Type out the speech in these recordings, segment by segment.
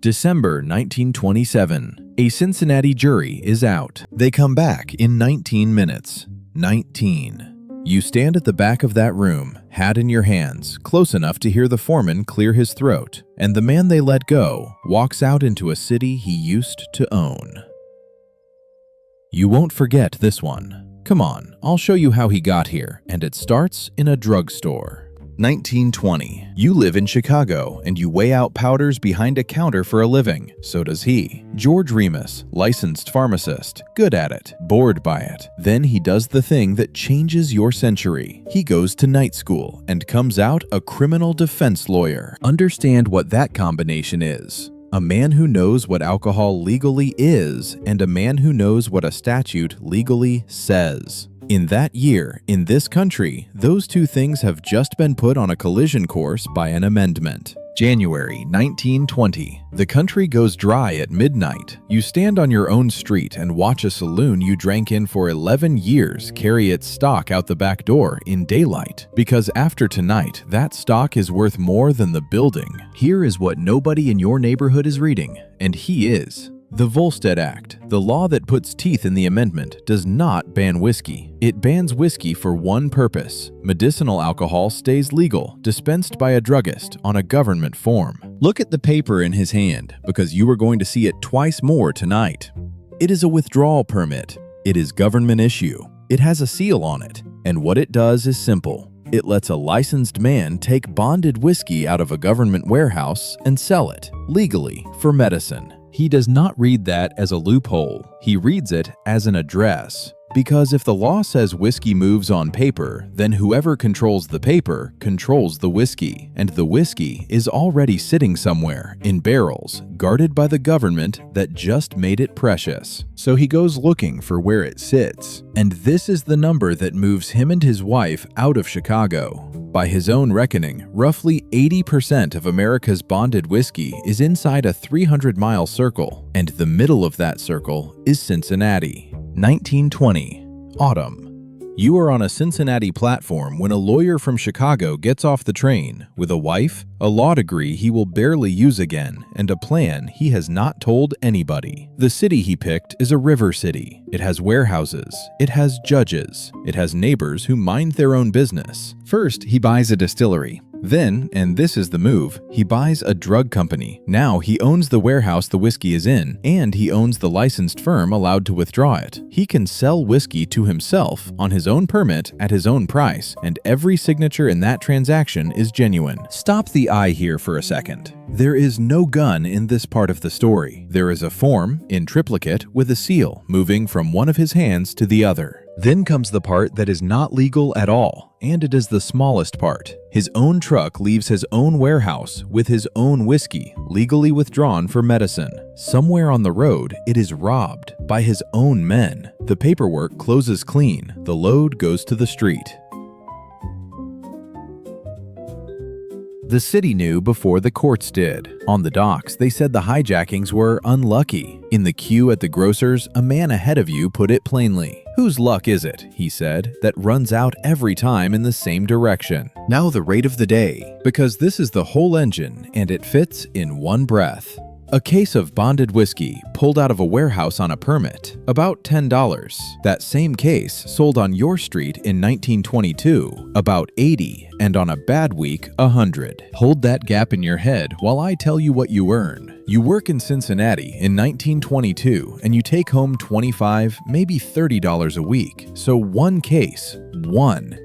December 1927. A Cincinnati jury is out. They come back in 19 minutes. 19. You stand at the back of that room, hat in your hands, close enough to hear the foreman clear his throat, and the man they let go walks out into a city he used to own. You won't forget this one. Come on, I'll show you how he got here, and it starts in a drugstore. 1920. You live in Chicago, and you weigh out powders behind a counter for a living. So does he. George Remus, licensed pharmacist, good at it, bored by it. Then he does the thing that changes your century. He goes to night school and comes out a criminal defense lawyer. Understand what that combination is. A man who knows what alcohol legally is, and a man who knows what a statute legally says. In that year, in this country, those two things have just been put on a collision course by an amendment. January 1920. The country goes dry at midnight. You stand on your own street and watch a saloon you drank in for 11 years carry its stock out the back door in daylight. Because after tonight, that stock is worth more than the building. Here is what nobody in your neighborhood is reading, and he is. The Volstead Act, the law that puts teeth in the amendment, does not ban whiskey. It bans whiskey for one purpose. Medicinal alcohol stays legal, dispensed by a druggist on a government form. Look at the paper in his hand, because you are going to see it twice more tonight. It is a withdrawal permit. It is government issue. It has a seal on it, and what it does is simple. It lets a licensed man take bonded whiskey out of a government warehouse and sell it, legally, for medicine. He does not read that as a loophole. He reads it as an address. Because if the law says whiskey moves on paper, then whoever controls the paper controls the whiskey, and the whiskey is already sitting somewhere in barrels, guarded by the government that just made it precious. So he goes looking for where it sits, and this is the number that moves him and his wife out of Chicago. By his own reckoning, roughly 80% of America's bonded whiskey is inside a 300-mile circle, and the middle of that circle is Cincinnati. 1920. Autumn. You are on a Cincinnati platform when a lawyer from Chicago gets off the train with a wife, a law degree he will barely use again, and a plan he has not told anybody. The city he picked is a river city. It has warehouses. It has judges. It has neighbors who mind their own business. First, he buys a distillery. Then, and this is the move, he buys a drug company. Now he owns the warehouse the whiskey is in, and he owns the licensed firm allowed to withdraw it. He can sell whiskey to himself on his own permit at his own price, and every signature in that transaction is genuine. Stop the eye here for a second. There is no gun in this part of the story. There is a form, in triplicate, with a seal, moving from one of his hands to the other. Then comes the part that is not legal at all, and it is the smallest part. His own truck leaves his own warehouse with his own whiskey, legally withdrawn for medicine. Somewhere on the road, it is robbed by his own men. The paperwork closes clean. The load goes to the street. The city knew before the courts did. On the docks, they said the hijackings were unlucky. In the queue at the grocer's, a man ahead of you put it plainly. Whose luck is it, he said, that runs out every time in the same direction? Now the rate of the day, because this is the whole engine and it fits in one breath. A case of bonded whiskey pulled out of a warehouse on a permit, about $10. That same case sold on your street in 1922, about $80, and on a bad week, $100. Hold that gap in your head while I tell you what you earn. You work in Cincinnati in 1922, and you take home $25, maybe $30 a week. So one case,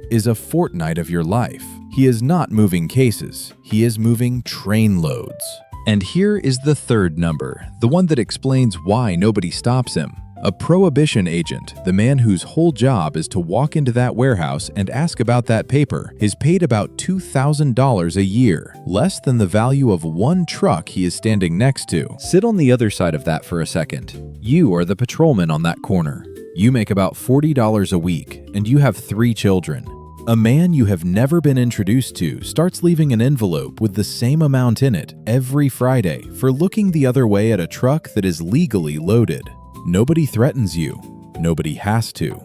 is a fortnight of your life. He is not moving cases. He is moving trainloads. And here is the third number, the one that explains why nobody stops him. A Prohibition agent, the man whose whole job is to walk into that warehouse and ask about that paper, is paid about $2,000 a year, less than the value of one truck he is standing next to. Sit on the other side of that for a second. You are the patrolman on that corner. You make about $40 a week, and you have 3 children. A man you have never been introduced to starts leaving an envelope with the same amount in it every Friday for looking the other way at a truck that is legally loaded. Nobody threatens you. Nobody has to.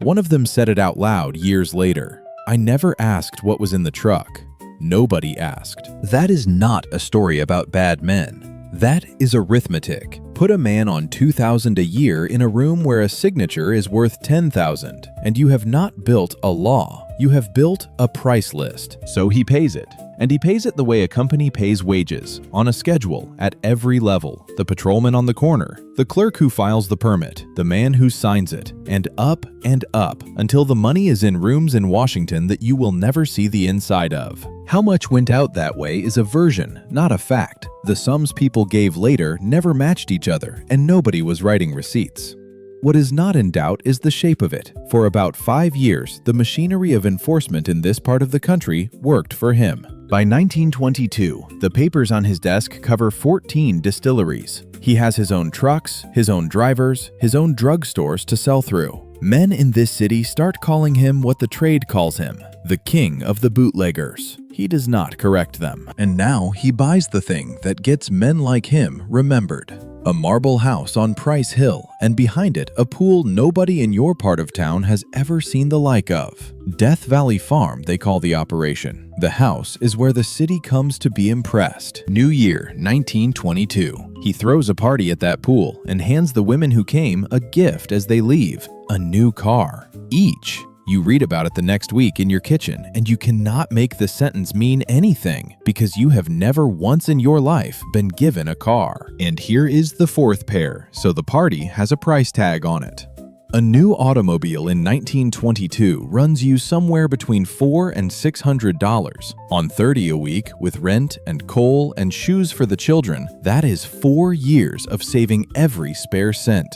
One of them said it out loud years later. I never asked what was in the truck. Nobody asked. That is not a story about bad men. That is arithmetic. Put a man on $2,000 a year in a room where a signature is worth $10,000, and you have not built a law. You have built a price list. So he pays it. And he pays it the way a company pays wages, on a schedule, at every level. The patrolman on the corner, the clerk who files the permit, the man who signs it, and up, until the money is in rooms in Washington that you will never see the inside of. How much went out that way is a version, not a fact. The sums people gave later never matched each other, and nobody was writing receipts. What is not in doubt is the shape of it. For about 5 years, the machinery of enforcement in this part of the country worked for him. By 1922, the papers on his desk cover 14 distilleries. He has his own trucks, his own drivers, his own drugstores to sell through. Men in this city start calling him what the trade calls him, the king of the bootleggers. He does not correct them. And now he buys the thing that gets men like him remembered. A marble house on Price Hill, and behind it a pool nobody in your part of town has ever seen the like of. Death Valley Farm, they call the operation. The house is where the city comes to be impressed. New Year, 1922. He throws a party at that pool and hands the women who came a gift as they leave, a new car, each. You read about it the next week in your kitchen, and you cannot make the sentence mean anything because you have never once in your life been given a car. And here is the fourth pair, so the party has a price tag on it. A new automobile in 1922 runs you somewhere between $400 and $600. On $30 a week, with rent and coal and shoes for the children, that is 4 years of saving every spare cent.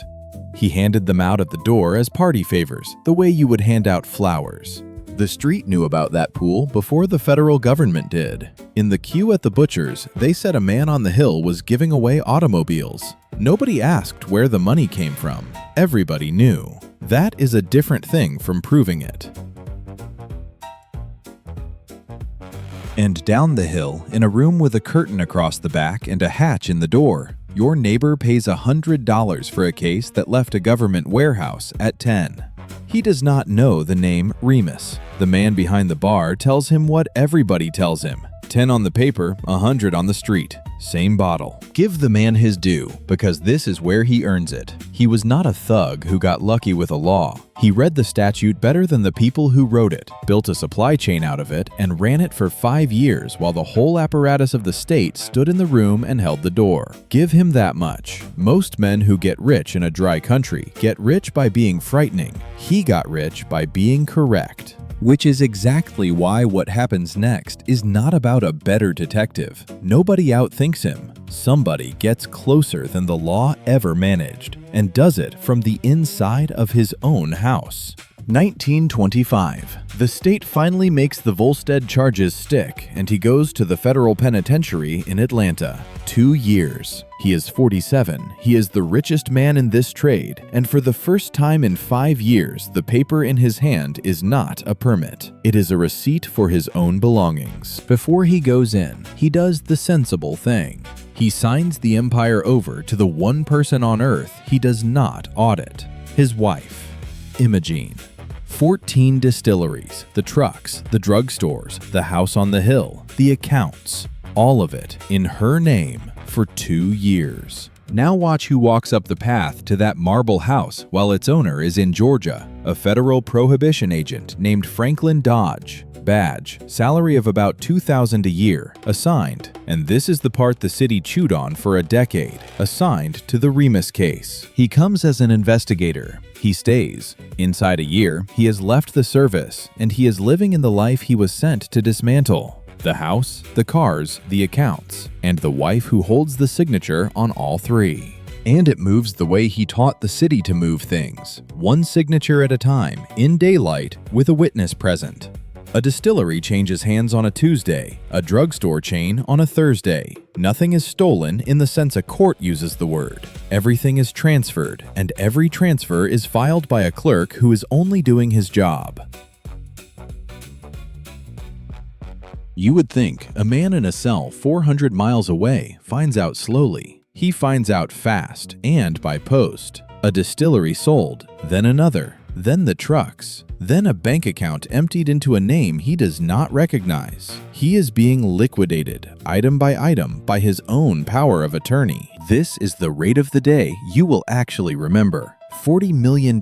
He handed them out at the door as party favors, the way you would hand out flowers. The street knew about that pool before the federal government did. In the queue at the butcher's, they said a man on the hill was giving away automobiles. Nobody asked where the money came from. Everybody knew. That is a different thing from proving it. And down the hill, in a room with a curtain across the back and a hatch in the door, your neighbor pays $100 for a case that left a government warehouse at 10. He does not know the name Remus. The man behind the bar tells him what everybody tells him. 10 on the paper, 100 on the street. Same bottle. Give the man his due, because this is where he earns it. He was not a thug who got lucky with a law. He read the statute better than the people who wrote it, built a supply chain out of it, and ran it for 5 years while the whole apparatus of the state stood in the room and held the door. Give him that much. Most men who get rich in a dry country get rich by being frightening. He got rich by being correct. Which is exactly why what happens next is not about a better detective. Nobody outthinks him. Somebody gets closer than the law ever managed, and does it from the inside of his own house. 1925. The state finally makes the Volstead charges stick, and he goes to the federal penitentiary in Atlanta. 2 years. He is 47. He is the richest man in this trade, and for the first time in 5 years, the paper in his hand is not a permit. It is a receipt for his own belongings. Before he goes in, he does the sensible thing. He signs the empire over to the one person on earth he does not audit, his wife, Imogene. 14 distilleries, the trucks, the drugstores, the house on the hill, the accounts, all of it in her name for 2 years. Now watch who walks up the path to that marble house while its owner is in Georgia, a federal prohibition agent named Franklin Dodge. Badge, salary of about $2,000 a year, assigned, and this is the part the city chewed on for a decade, assigned to the Remus case. He comes as an investigator. He stays. Inside a year, he has left the service, and he is living in the life he was sent to dismantle. The house, the cars, the accounts, and the wife who holds the signature on all three. And it moves the way he taught the city to move things, one signature at a time, in daylight, with a witness present. A distillery changes hands on a Tuesday, a drugstore chain on a Thursday. Nothing is stolen in the sense a court uses the word. Everything is transferred, and every transfer is filed by a clerk who is only doing his job. You would think a man in a cell 400 miles away finds out slowly. He finds out fast and by post. A distillery sold, then another, then the trucks, then a bank account emptied into a name he does not recognize. He is being liquidated, item by item, by his own power of attorney. This is the rate of the day you will actually remember. $40 million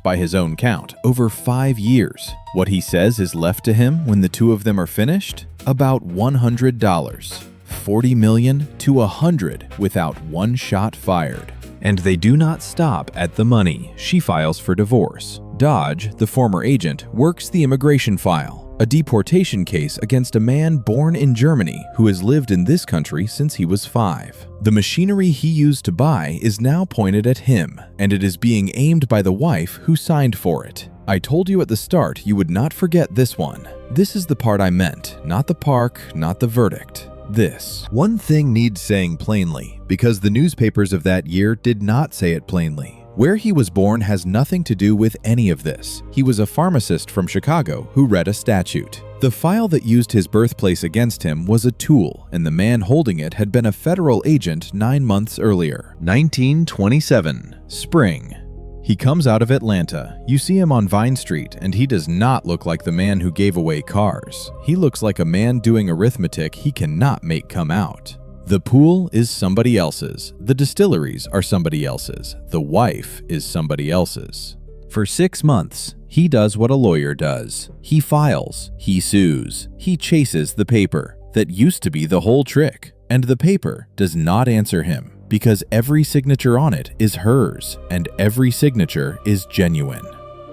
by his own count, over 5 years. What he says is left to him when the two of them are finished? About $100. $40 million to $100 without one shot fired. And they do not stop at the money. She files for divorce. Dodge, the former agent, works the immigration file, a deportation case against a man born in Germany who has lived in this country since he was 5. The machinery he used to buy is now pointed at him, and it is being aimed by the wife who signed for it. I told you at the start you would not forget this one. This is the part I meant, not the park, not the verdict. This. One thing needs saying plainly, because the newspapers of that year did not say it plainly. Where he was born has nothing to do with any of this. He was a pharmacist from Chicago who read a statute. The file that used his birthplace against him was a tool, and the man holding it had been a federal agent 9 months earlier. 1927. Spring. He comes out of Atlanta. You see him on Vine Street, and he does not look like the man who gave away cars. He looks like a man doing arithmetic he cannot make come out. The pool is somebody else's. The distilleries are somebody else's. The wife is somebody else's. For 6 months, he does what a lawyer does. He files, he sues, he chases the paper. That used to be the whole trick. And the paper does not answer him, because every signature on it is hers, and every signature is genuine.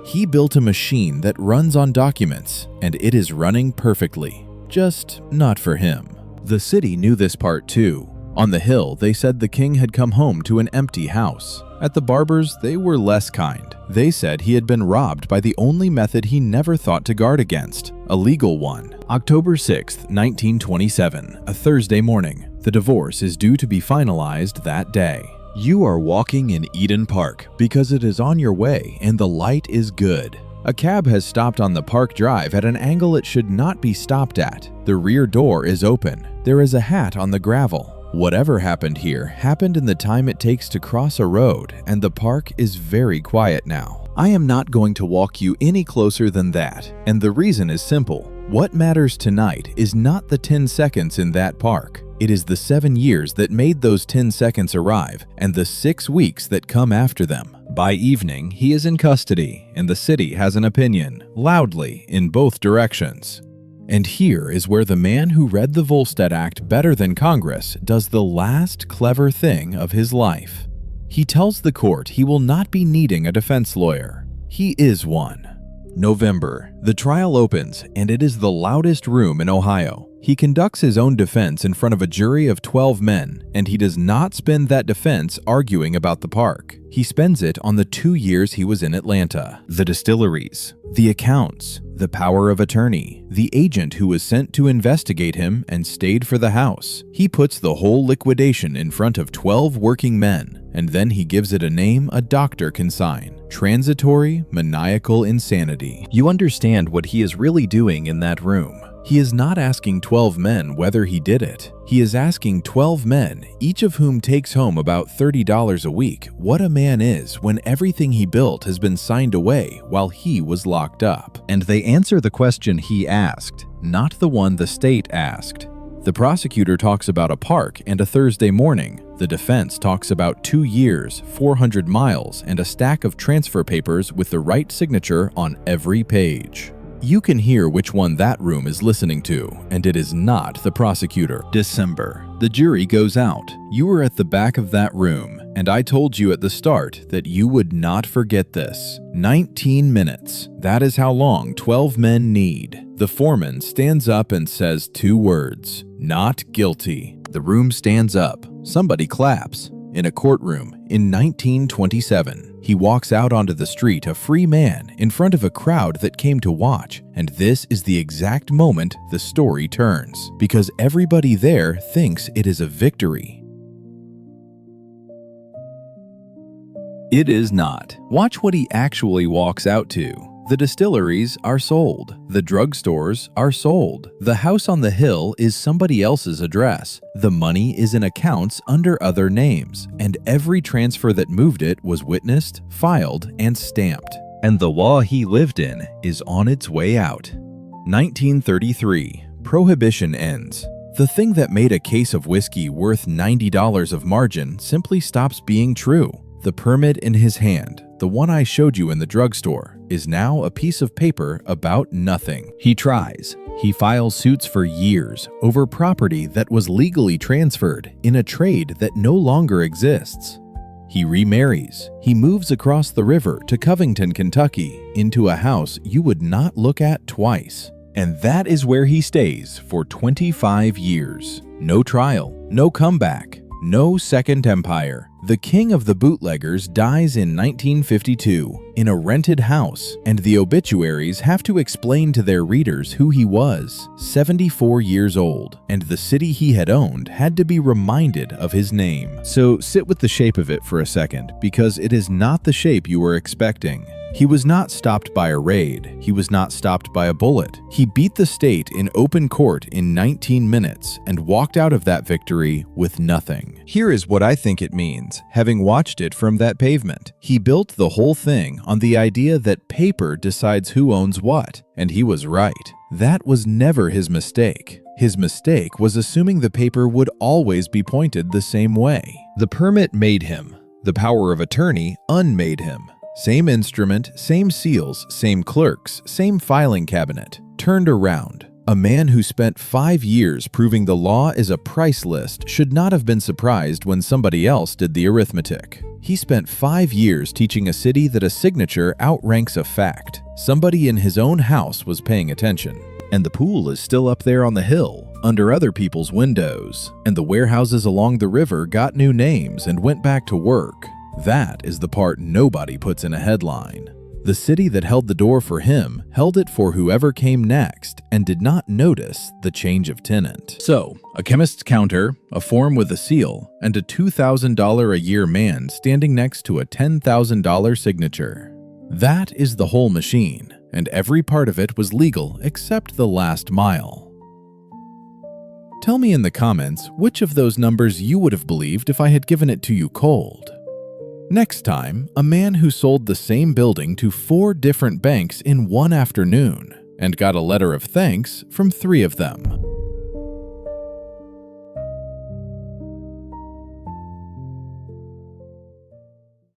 He built a machine that runs on documents, and it is running perfectly, just not for him. The city knew this part too. On the Hill, they said the king had come home to an empty house. At the barber's, they were less kind. They said he had been robbed by the only method he never thought to guard against, a legal one. October 6, 1927, a Thursday morning. The divorce is due to be finalized that day. You are walking in Eden Park because it is on your way and the light is good. A cab has stopped on the park drive at an angle it should not be stopped at. The rear door is open. There is a hat on the gravel. Whatever happened here happened in the time it takes to cross a road, and the park is very quiet now. I am not going to walk you any closer than that, and the reason is simple. What matters tonight is not the 10 seconds in that park. It is the 7 years that made those 10 seconds arrive, and the 6 weeks that come after them. By evening, he is in custody, and the city has an opinion, loudly, in both directions. And here is where the man who read the Volstead Act better than Congress does the last clever thing of his life. He tells the court he will not be needing a defense lawyer. He is one. November. The trial opens, and it is the loudest room in Ohio. He conducts his own defense in front of a jury of 12 men, and he does not spend that defense arguing about the park. He spends it on the 2 years he was in Atlanta, the distilleries, the accounts, the power of attorney, the agent who was sent to investigate him and stayed for the house. He puts the whole liquidation in front of 12 working men, and then he gives it a name a doctor can sign. Transitory maniacal insanity. You understand what he is really doing in that room. He is not asking 12 men whether he did it. He is asking 12 men, each of whom takes home about $30 a week, what a man is when everything he built has been signed away while he was locked up. And they answer the question he asked, not the one the state asked. The prosecutor talks about a park and a Thursday morning. The defense talks about 2 years, 400 miles, and a stack of transfer papers with the right signature on every page. You can hear which one that room is listening to, and it is not the prosecutor. December. The jury goes out. You were at the back of that room, and I told you at the start that you would not forget this. 19 minutes. That is how long 12 men need. The foreman stands up and says 2 words. Not guilty. The room stands up. Somebody claps. In a courtroom in 1927. He walks out onto the street a free man in front of a crowd that came to watch, and this is the exact moment the story turns, because everybody there thinks it is a victory. It is not. Watch what he actually walks out to. The distilleries are sold. The drugstores are sold. The house on the hill is somebody else's address. The money is in accounts under other names, and every transfer that moved it was witnessed, filed, and stamped. and the law he lived in is on its way out. 1933. Prohibition ends. The thing that made a case of whiskey worth $90 of margin simply stops being true. The permit in his hand, the one I showed you in the drugstore, is now a piece of paper about nothing. He tries. He files suits for years over property that was legally transferred in a trade that no longer exists. He remarries. He moves across the river to Covington, Kentucky, into a house you would not look at twice. And that is where he stays for 25 years. No trial, no comeback, no second empire. The king of the bootleggers dies in 1952 in a rented house, and the obituaries have to explain to their readers who he was, 74 years old, and the city he had owned had to be reminded of his name. So sit with the shape of it for a second, because it is not the shape you were expecting. He was not stopped by a raid. He was not stopped by a bullet. He beat the state in open court in 19 minutes and walked out of that victory with nothing. Here is what I think it means, having watched it from that pavement. He built the whole thing on the idea that paper decides who owns what, and he was right. That was never his mistake. His mistake was assuming the paper would always be pointed the same way. The permit made him. The power of attorney unmade him. Same instrument, same seals, same clerks, same filing cabinet. Turned around. A man who spent 5 years proving the law is a price list should not have been surprised when somebody else did the arithmetic. He spent 5 years teaching a city that a signature outranks a fact. Somebody in his own house was paying attention. And the pool is still up there on the hill, under other people's windows. And the warehouses along the river got new names and went back to work. That is the part nobody puts in a headline. The city that held the door for him held it for whoever came next and did not notice the change of tenant. So, a chemist's counter, a form with a seal, and a $2,000 a year man standing next to a $10,000 signature. That is the whole machine, and every part of it was legal except the last mile. Tell me in the comments which of those numbers you would have believed if I had given it to you cold. Next time, a man who sold the same building to 4 different banks in one afternoon and got a letter of thanks from 3 of them.